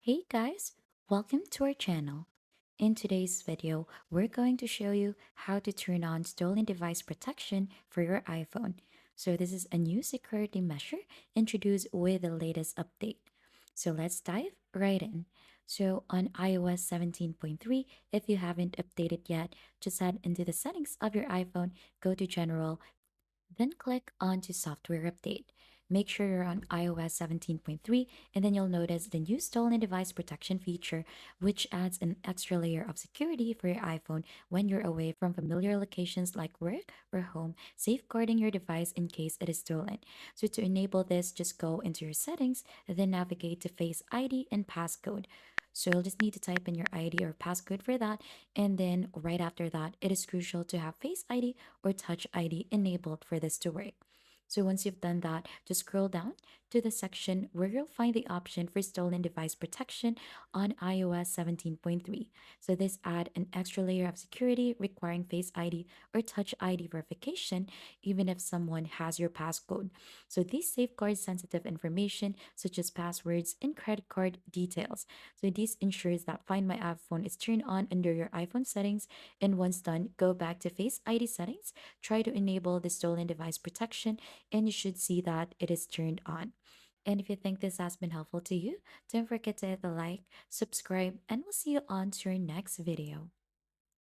Hey guys, welcome to our channel. In today's video, we're going to show you how to turn on stolen device protection for your iPhone. So this is a new security measure introduced with the latest update. So let's dive right in. So on iOS 17.3, if you haven't updated yet, just head into the settings of your iPhone, go to General, then click on to Software Update. Make sure you're on iOS 17.3 and then you'll notice the new stolen device protection feature, which adds an extra layer of security for your iPhone when you're away from familiar locations like work or home, safeguarding your device in case it is stolen. So to enable this, just go into your settings, then navigate to Face ID and passcode. So you'll just need to type in your ID or passcode for that. And then right after that, it is crucial to have Face ID or Touch ID enabled for this to work. So once you've done that, just scroll down to the section where you'll find the option for stolen device protection on iOS 17.3. So this add an extra layer of security requiring Face ID or Touch ID verification even if someone has your passcode. So these safeguards sensitive information such as passwords and credit card details. So this ensures that Find My iPhone is turned on under your iPhone settings, and once done, go back to Face ID settings, try to enable the stolen device protection, and you should see that it is turned on. And if you think this has been helpful to you, don't forget to hit the like, subscribe, and we'll see you on to your next video.